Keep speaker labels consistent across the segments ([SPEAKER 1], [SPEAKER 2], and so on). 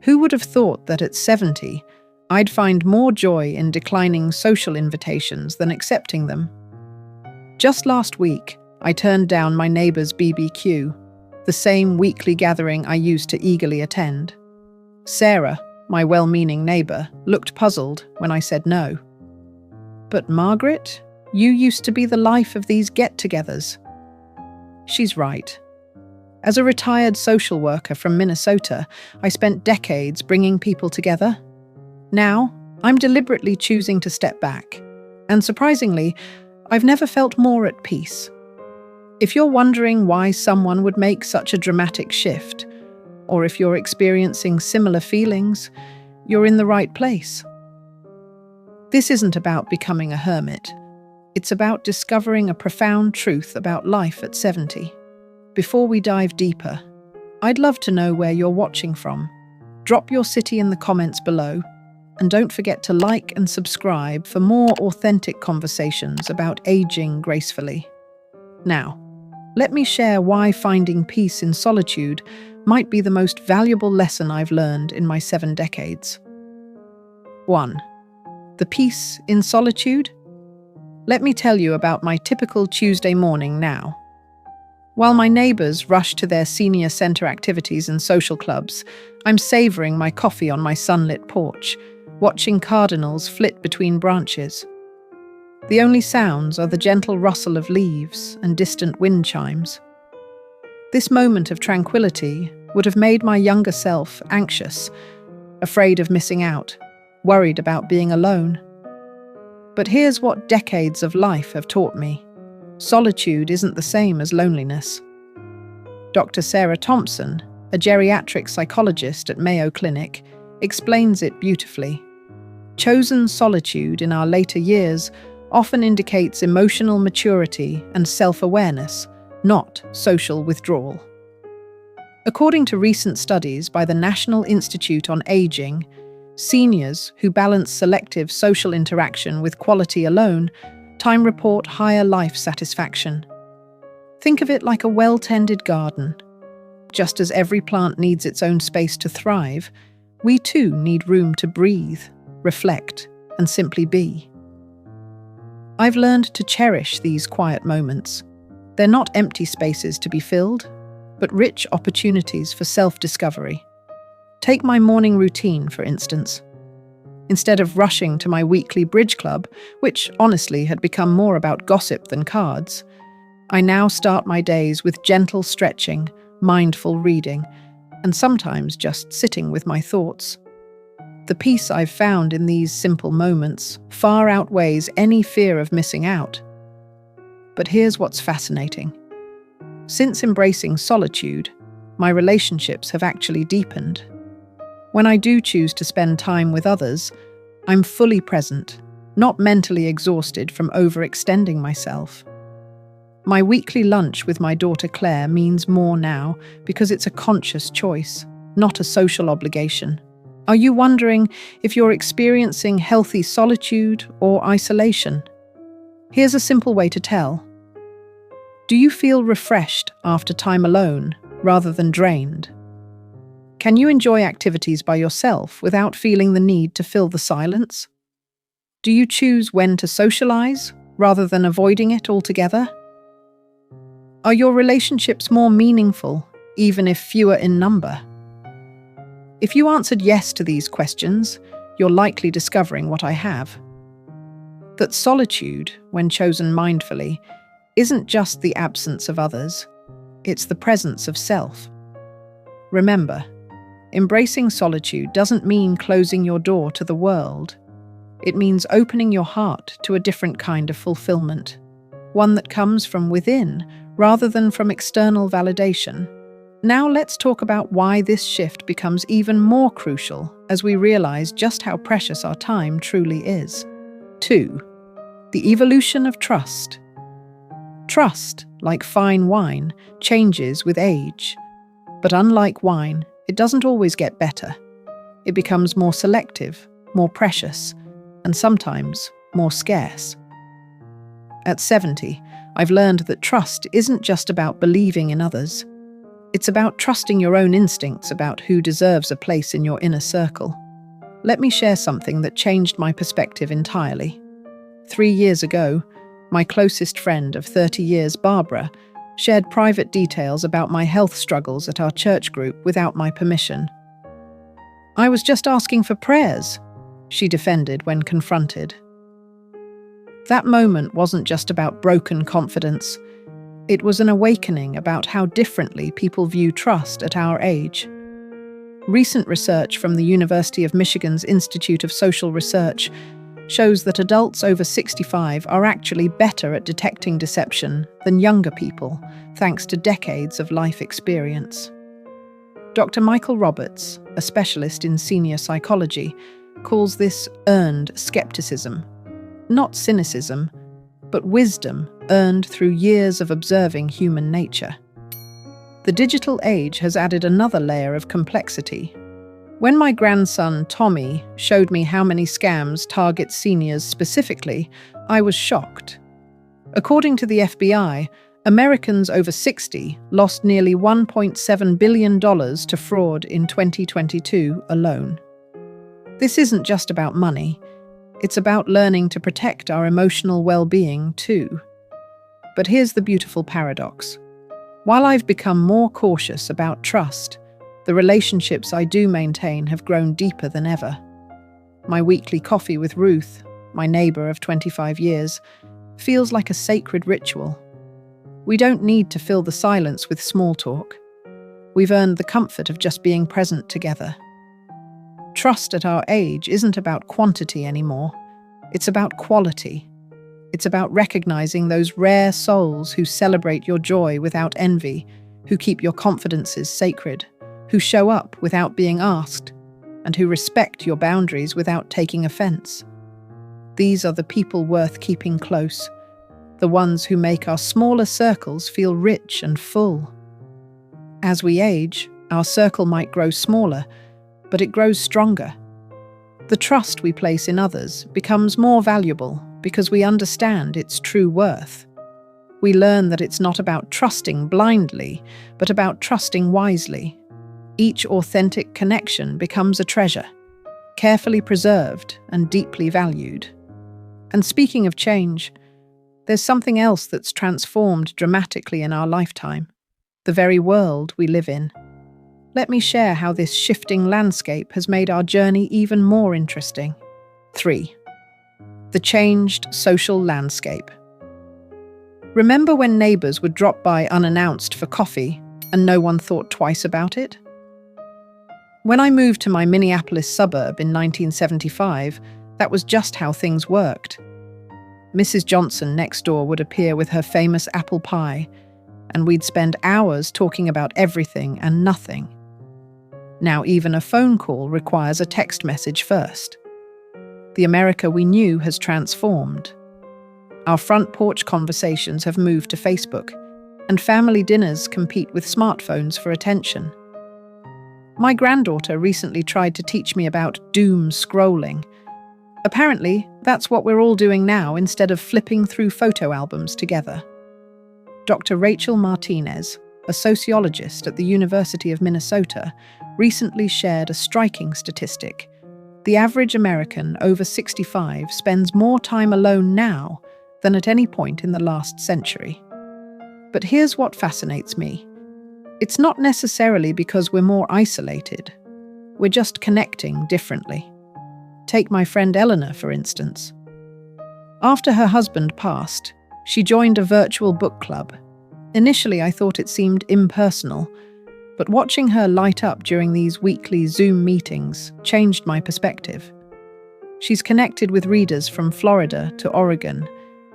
[SPEAKER 1] Who would have thought that at 70, I'd find more joy in declining social invitations than accepting them? Just last week, I turned down my neighbour's BBQ, the same weekly gathering I used to eagerly attend. Sarah, my well-meaning neighbour, looked puzzled when I said no. "But Margaret, you used to be the life of these get-togethers." She's right. As a retired social worker from Minnesota, I spent decades bringing people together. Now, I'm deliberately choosing to step back. And surprisingly, I've never felt more at peace. If you're wondering why someone would make such a dramatic shift, or if you're experiencing similar feelings, you're in the right place. This isn't about becoming a hermit. It's about discovering a profound truth about life at 70. Before we dive deeper, I'd love to know where you're watching from. Drop your city in the comments below, and don't forget to like and subscribe for more authentic conversations about aging gracefully. Now, let me share why finding peace in solitude might be the most valuable lesson I've learned in my 7 decades. 1. The peace in solitude? Let me tell you about my typical Tuesday morning now. While my neighbours rush to their senior centre activities and social clubs, I'm savouring my coffee on my sunlit porch, watching cardinals flit between branches. The only sounds are the gentle rustle of leaves and distant wind chimes. This moment of tranquility would have made my younger self anxious, afraid of missing out, worried about being alone. But here's what decades of life have taught me. Solitude isn't the same as loneliness. Dr. Sarah Thompson, a geriatric psychologist at Mayo Clinic, explains it beautifully. Chosen solitude in our later years often indicates emotional maturity and self-awareness, not social withdrawal. According to recent studies by the National Institute on Aging, seniors who balance selective social interaction with quality alone time report higher life satisfaction. Think of it like a well-tended garden. Just as every plant needs its own space to thrive, we too need room to breathe, reflect, and simply be. I've learned to cherish these quiet moments. They're not empty spaces to be filled, but rich opportunities for self-discovery. Take my morning routine, for instance. Instead of rushing to my weekly bridge club, which honestly had become more about gossip than cards, I now start my days with gentle stretching, mindful reading, and sometimes just sitting with my thoughts. The peace I've found in these simple moments far outweighs any fear of missing out. But here's what's fascinating. Since embracing solitude, my relationships have actually deepened. When I do choose to spend time with others, I'm fully present, not mentally exhausted from overextending myself. My weekly lunch with my daughter Claire means more now because it's a conscious choice, not a social obligation. Are you wondering if you're experiencing healthy solitude or isolation? Here's a simple way to tell. Do you feel refreshed after time alone rather than drained? Can you enjoy activities by yourself without feeling the need to fill the silence? Do you choose when to socialize rather than avoiding it altogether? Are your relationships more meaningful, even if fewer in number? If you answered yes to these questions, you're likely discovering what I have. That solitude, when chosen mindfully, isn't just the absence of others, it's the presence of self. Remember, embracing solitude doesn't mean closing your door to the world. It means opening your heart to a different kind of fulfillment, one that comes from within rather than from external validation. Now let's talk about why this shift becomes even more crucial as we realize just how precious our time truly is. 2. The evolution of trust. Trust, like fine wine, changes with age. But unlike wine, it doesn't always get better. It becomes more selective, more precious, and sometimes more scarce. At 70, I've learned that trust isn't just about believing in others. It's about trusting your own instincts about who deserves a place in your inner circle. Let me share something that changed my perspective entirely. 3 years ago, my closest friend of 30 years, Barbara, shared private details about my health struggles at our church group without my permission. "I was just asking for prayers," she defended when confronted. That moment wasn't just about broken confidence. It was an awakening about how differently people view trust at our age. Recent research from the University of Michigan's Institute of Social Research shows that adults over 65 are actually better at detecting deception than younger people, thanks to decades of life experience. Dr. Michael Roberts, a specialist in senior psychology, calls this earned skepticism. Not cynicism, but wisdom earned through years of observing human nature. The digital age has added another layer of complexity. When my grandson, Tommy, showed me how many scams target seniors specifically, I was shocked. According to the FBI, Americans over 60 lost nearly $1.7 billion to fraud in 2022 alone. This isn't just about money. It's about learning to protect our emotional well-being too. But here's the beautiful paradox. While I've become more cautious about trust, the relationships I do maintain have grown deeper than ever. My weekly coffee with Ruth, my neighbour of 25 years, feels like a sacred ritual. We don't need to fill the silence with small talk. We've earned the comfort of just being present together. Trust at our age isn't about quantity anymore. It's about quality. It's about recognizing those rare souls who celebrate your joy without envy, who keep your confidences sacred, who show up without being asked, and who respect your boundaries without taking offense. These are the people worth keeping close, the ones who make our smaller circles feel rich and full. As we age, our circle might grow smaller, but it grows stronger. The trust we place in others becomes more valuable because we understand its true worth. We learn that it's not about trusting blindly, but about trusting wisely. Each authentic connection becomes a treasure, carefully preserved and deeply valued. And speaking of change, there's something else that's transformed dramatically in our lifetime: the very world we live in. Let me share how this shifting landscape has made our journey even more interesting. 3. The changed social landscape. Remember when neighbours would drop by unannounced for coffee and no one thought twice about it? When I moved to my Minneapolis suburb in 1975, that was just how things worked. Mrs. Johnson next door would appear with her famous apple pie, and we'd spend hours talking about everything and nothing. Now even a phone call requires a text message first. The America we knew has transformed. Our front porch conversations have moved to Facebook, and family dinners compete with smartphones for attention. My granddaughter recently tried to teach me about doom scrolling. Apparently, that's what we're all doing now instead of flipping through photo albums together. Dr. Rachel Martinez, a sociologist at the University of Minnesota, recently shared a striking statistic. The average American over 65 spends more time alone now than at any point in the last century. But here's what fascinates me. It's not necessarily because we're more isolated. We're just connecting differently. Take my friend Eleanor, for instance. After her husband passed, she joined a virtual book club. Initially, I thought it seemed impersonal, but watching her light up during these weekly Zoom meetings changed my perspective. She's connected with readers from Florida to Oregon,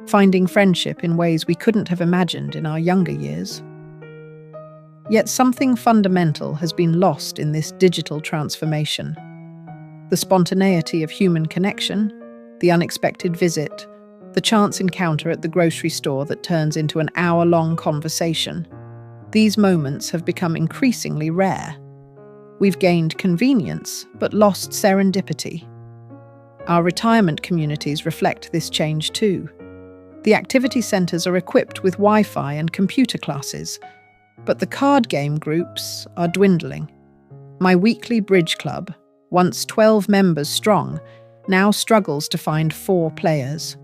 [SPEAKER 1] finding friendship in ways we couldn't have imagined in our younger years. Yet something fundamental has been lost in this digital transformation. The spontaneity of human connection, the unexpected visit, the chance encounter at the grocery store that turns into an hour-long conversation. These moments have become increasingly rare. We've gained convenience, but lost serendipity. Our retirement communities reflect this change too. The activity centres are equipped with Wi-Fi and computer classes, But the card game groups are dwindling. My weekly bridge club, once 12 members strong, now struggles to find 4 players.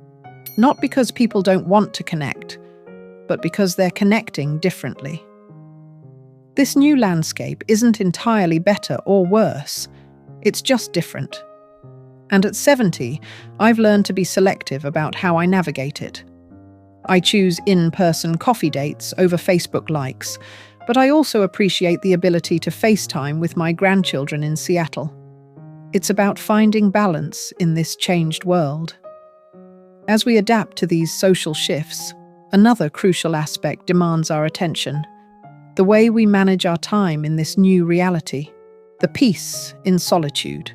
[SPEAKER 1] Not because people don't want to connect, but because they're connecting differently. This new landscape isn't entirely better or worse, it's just different. And at 70, I've learned to be selective about how I navigate it. I choose in-person coffee dates over Facebook likes, but I also appreciate the ability to FaceTime with my grandchildren in Seattle. It's about finding balance in this changed world. As we adapt to these social shifts, another crucial aspect demands our attention: the way we manage our time in this new reality, the peace in solitude.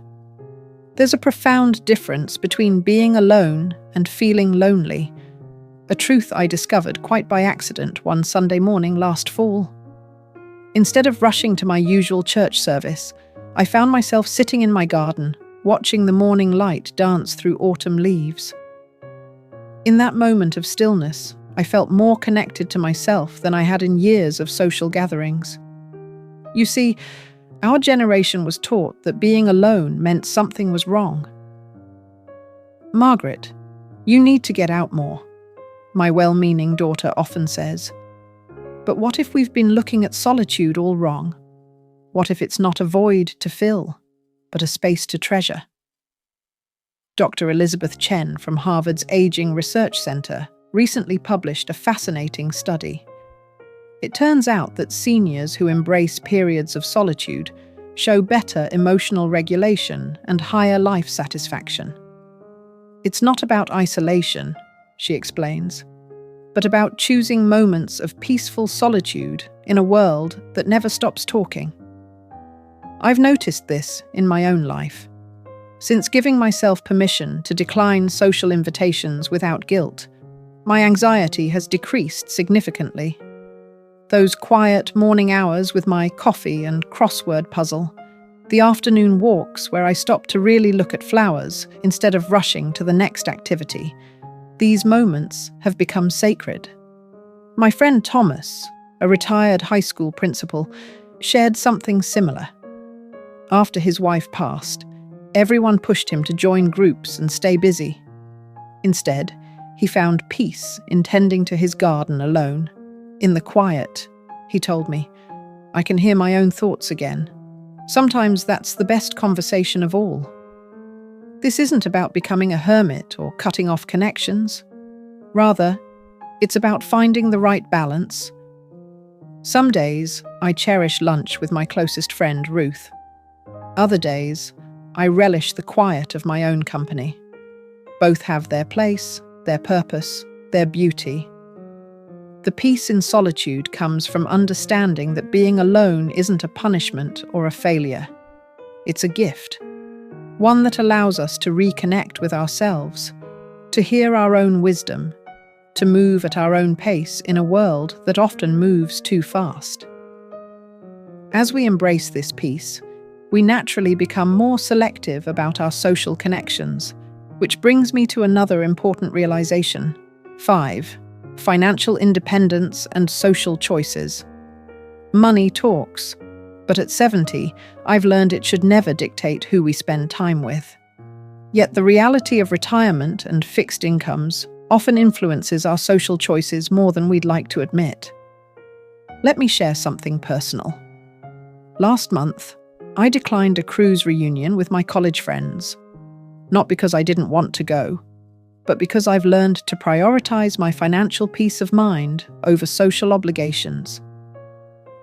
[SPEAKER 1] There's a profound difference between being alone and feeling lonely, a truth I discovered quite by accident one Sunday morning last fall. Instead of rushing to my usual church service, I found myself sitting in my garden, watching the morning light dance through autumn leaves. In that moment of stillness, I felt more connected to myself than I had in years of social gatherings. You see, our generation was taught that being alone meant something was wrong. "Margaret, you need to get out more," my well-meaning daughter often says. But what if we've been looking at solitude all wrong? What if it's not a void to fill, but a space to treasure? Dr. Elizabeth Chen from Harvard's Aging Research Center recently published a fascinating study. It turns out that seniors who embrace periods of solitude show better emotional regulation and higher life satisfaction. It's not about isolation, she explains, but about choosing moments of peaceful solitude in a world that never stops talking. I've noticed this in my own life. Since giving myself permission to decline social invitations without guilt, my anxiety has decreased significantly. Those quiet morning hours with my coffee and crossword puzzle, the afternoon walks where I stop to really look at flowers instead of rushing to the next activity, these moments have become sacred. My friend Thomas, a retired high school principal, shared something similar. After his wife passed, everyone pushed him to join groups and stay busy. Instead, he found peace in tending to his garden alone. In the quiet, he told me, I can hear my own thoughts again. Sometimes that's the best conversation of all. This isn't about becoming a hermit or cutting off connections. Rather, it's about finding the right balance. Some days, I cherish lunch with my closest friend, Ruth. Other days, I relish the quiet of my own company. Both have their place, their purpose, their beauty. The peace in solitude comes from understanding that being alone isn't a punishment or a failure. It's a gift, one that allows us to reconnect with ourselves, to hear our own wisdom, to move at our own pace in a world that often moves too fast. As we embrace this peace, we naturally become more selective about our social connections, which brings me to another important realization. 5. Financial independence and social choices. Money talks, but at 70, I've learned it should never dictate who we spend time with. Yet the reality of retirement and fixed incomes often influences our social choices more than we'd like to admit. Let me share something personal. Last month, I declined a cruise reunion with my college friends. Not because I didn't want to go, but because I've learned to prioritize my financial peace of mind over social obligations.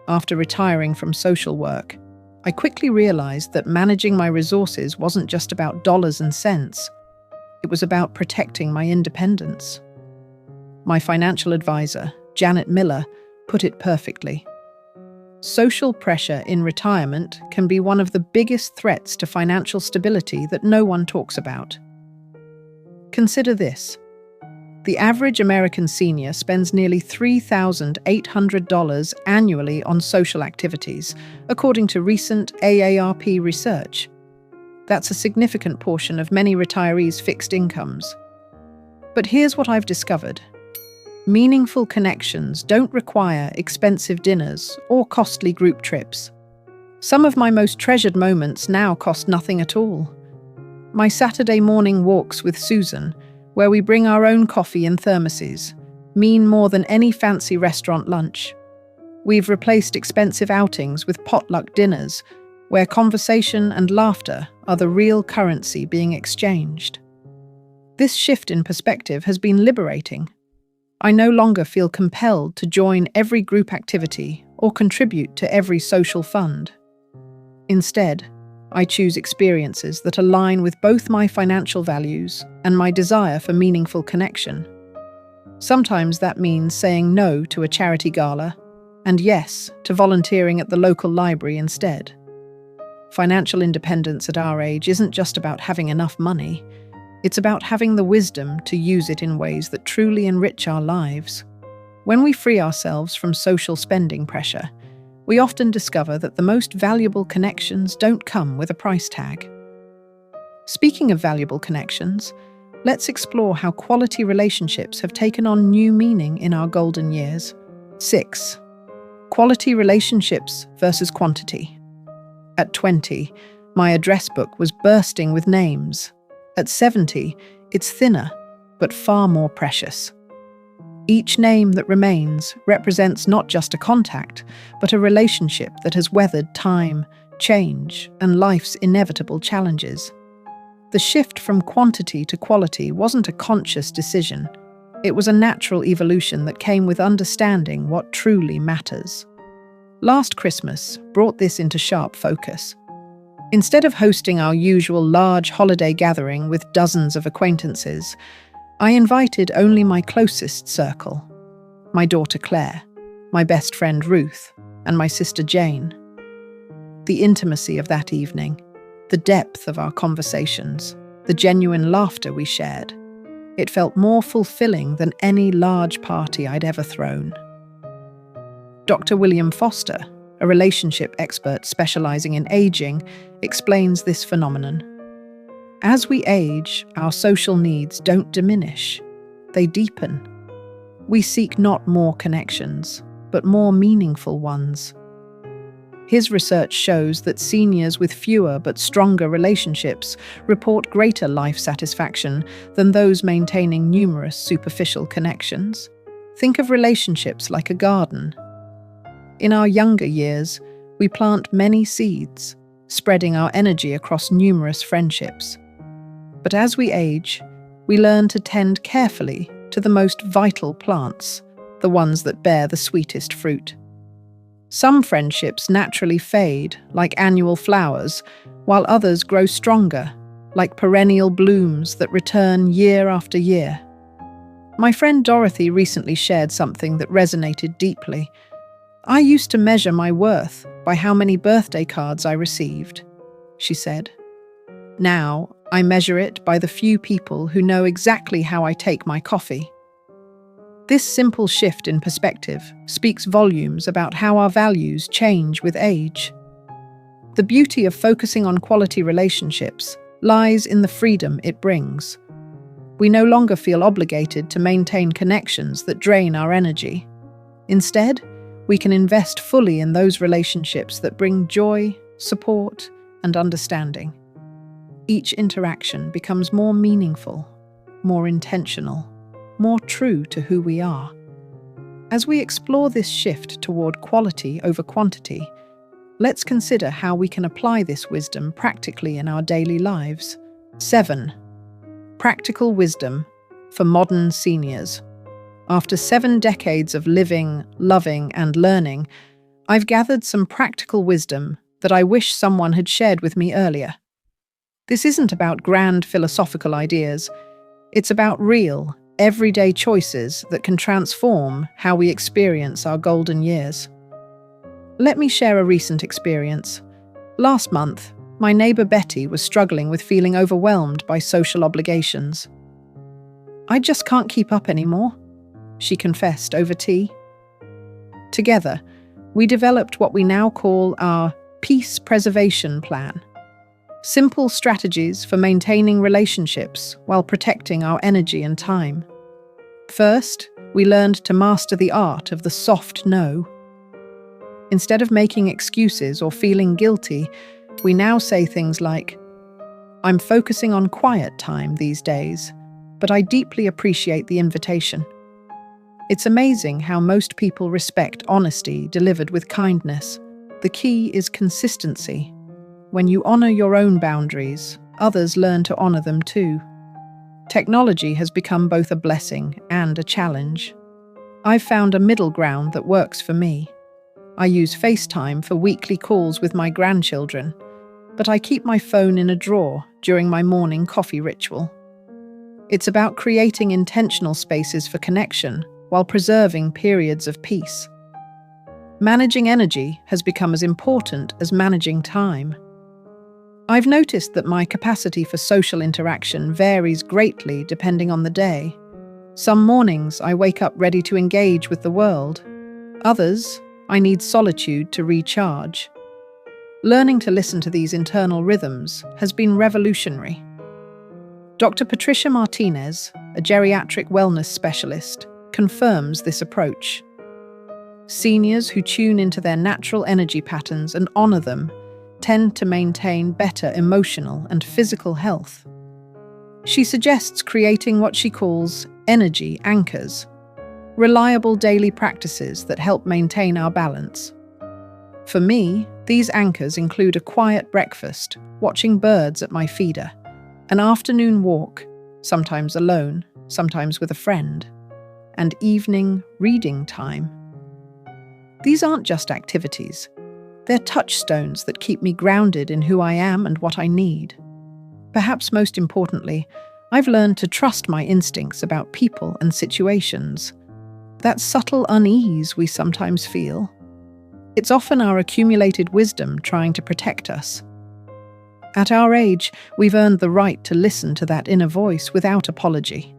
[SPEAKER 1] After retiring from social work, I quickly realized that managing my resources wasn't just about dollars and cents. It was about protecting my independence. My financial advisor, Janet Miller, put it perfectly. Social pressure in retirement can be one of the biggest threats to financial stability that no one talks about. Consider this. The average American senior spends nearly $3,800 annually on social activities, according to recent AARP research. That's a significant portion of many retirees' fixed incomes. But here's what I've discovered. Meaningful connections don't require expensive dinners or costly group trips. Some of my most treasured moments now cost nothing at all. My Saturday morning walks with Susan, where we bring our own coffee in thermoses, mean more than any fancy restaurant lunch. We've replaced expensive outings with potluck dinners, where conversation and laughter are the real currency being exchanged. This shift in perspective has been liberating. I no longer feel compelled to join every group activity or contribute to every social fund. Instead, I choose experiences that align with both my financial values and my desire for meaningful connection. Sometimes that means saying no to a charity gala and yes to volunteering at the local library instead. Financial independence at our age isn't just about having enough money. It's about having the wisdom to use it in ways that truly enrich our lives. When we free ourselves from social spending pressure, we often discover that the most valuable connections don't come with a price tag. Speaking of valuable connections, let's explore how quality relationships have taken on new meaning in our golden years. 6. Quality relationships versus quantity. At 20, my address book was bursting with names. At 70, it's thinner, but far more precious. Each name that remains represents not just a contact, but a relationship that has weathered time, change, and life's inevitable challenges. The shift from quantity to quality wasn't a conscious decision. It was a natural evolution that came with understanding what truly matters. Last Christmas brought this into sharp focus. Instead of hosting our usual large holiday gathering with dozens of acquaintances, I invited only my closest circle: my daughter Claire, my best friend Ruth, and my sister Jane. The intimacy of that evening, the depth of our conversations, the genuine laughter we shared, it felt more fulfilling than any large party I'd ever thrown. Dr. William Foster, a relationship expert specializing in aging, explains this phenomenon. As we age, our social needs don't diminish, they deepen. We seek not more connections, but more meaningful ones. His research shows that seniors with fewer but stronger relationships report greater life satisfaction than those maintaining numerous superficial connections. Think of relationships like a garden. In our younger years, we plant many seeds, spreading our energy across numerous friendships. But as we age, we learn to tend carefully to the most vital plants, the ones that bear the sweetest fruit. Some friendships naturally fade, like annual flowers, while others grow stronger, like perennial blooms that return year after year. My friend Dorothy recently shared something that resonated deeply. "I used to measure my worth by how many birthday cards I received," she said. "Now, I measure it by the few people who know exactly how I take my coffee." This simple shift in perspective speaks volumes about how our values change with age. The beauty of focusing on quality relationships lies in the freedom it brings. We no longer feel obligated to maintain connections that drain our energy. Instead, we can invest fully in those relationships that bring joy, support, and understanding. Each interaction becomes more meaningful, more intentional, more true to who we are. As we explore this shift toward quality over quantity, let's consider how we can apply this wisdom practically in our daily lives. 7. Practical wisdom for modern seniors. After 7 decades of living, loving, and learning, I've gathered some practical wisdom that I wish someone had shared with me earlier. This isn't about grand philosophical ideas. It's about real, everyday choices that can transform how we experience our golden years. Let me share a recent experience. Last month, my neighbor Betty was struggling with feeling overwhelmed by social obligations. "I just can't keep up anymore," she confessed over tea. Together, we developed what we now call our peace preservation plan. Simple strategies for maintaining relationships while protecting our energy and time. First, we learned to master the art of the soft no. Instead of making excuses or feeling guilty, we now say things like, "I'm focusing on quiet time these days, but I deeply appreciate the invitation." It's amazing how most people respect honesty delivered with kindness. The key is consistency. When you honor your own boundaries, others learn to honor them too. Technology has become both a blessing and a challenge. I've found a middle ground that works for me. I use FaceTime for weekly calls with my grandchildren, but I keep my phone in a drawer during my morning coffee ritual. It's about creating intentional spaces for connection while preserving periods of peace. Managing energy has become as important as managing time. I've noticed that my capacity for social interaction varies greatly depending on the day. Some mornings I wake up ready to engage with the world. Others, I need solitude to recharge. Learning to listen to these internal rhythms has been revolutionary. Dr. Patricia Martinez, a geriatric wellness specialist, confirms this approach. Seniors who tune into their natural energy patterns and honor them tend to maintain better emotional and physical health. She suggests creating what she calls energy anchors, reliable daily practices that help maintain our balance. For me, these anchors include a quiet breakfast, watching birds at my feeder, an afternoon walk, sometimes alone, sometimes with a friend, and evening reading time. These aren't just activities. They're touchstones that keep me grounded in who I am and what I need. Perhaps most importantly, I've learned to trust my instincts about people and situations. That subtle unease we sometimes feel. It's often our accumulated wisdom trying to protect us. At our age, we've earned the right to listen to that inner voice without apology.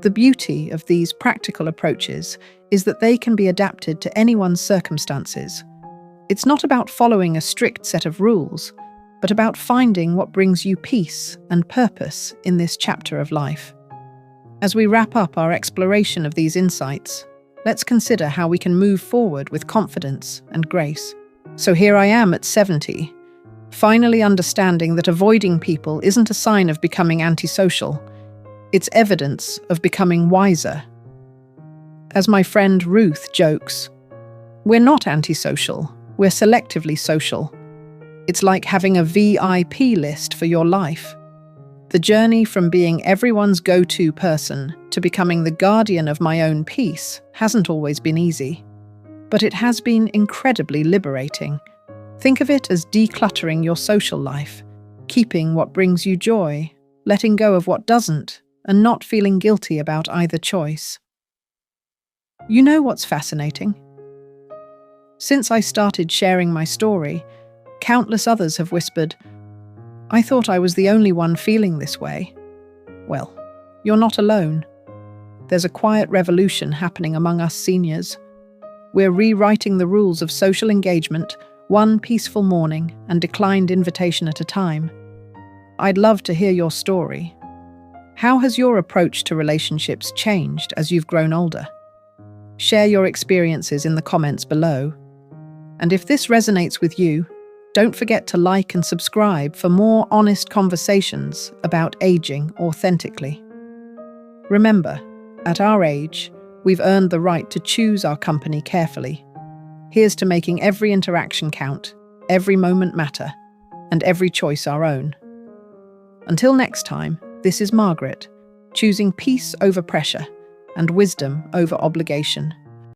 [SPEAKER 1] The beauty of these practical approaches is that they can be adapted to anyone's circumstances. It's not about following a strict set of rules, but about finding what brings you peace and purpose in this chapter of life. As we wrap up our exploration of these insights, let's consider how we can move forward with confidence and grace. So here I am at 70, finally understanding that avoiding people isn't a sign of becoming antisocial. It's evidence of becoming wiser. As my friend Ruth jokes, we're not antisocial, we're selectively social. It's like having a VIP list for your life. The journey from being everyone's go-to person to becoming the guardian of my own peace hasn't always been easy, but it has been incredibly liberating. Think of it as decluttering your social life, keeping what brings you joy, letting go of what doesn't, and not feeling guilty about either choice. You know what's fascinating? Since I started sharing my story, countless others have whispered, "I thought I was the only one feeling this way." Well, you're not alone. There's a quiet revolution happening among us seniors. We're rewriting the rules of social engagement, one peaceful morning and declined invitation at a time. I'd love to hear your story. How has your approach to relationships changed as you've grown older? Share your experiences in the comments below. And if this resonates with you, don't forget to like and subscribe for more honest conversations about aging authentically. Remember, at our age, we've earned the right to choose our company carefully. Here's to making every interaction count, every moment matter, and every choice our own. Until next time, this is Margaret, choosing peace over pressure and wisdom over obligation.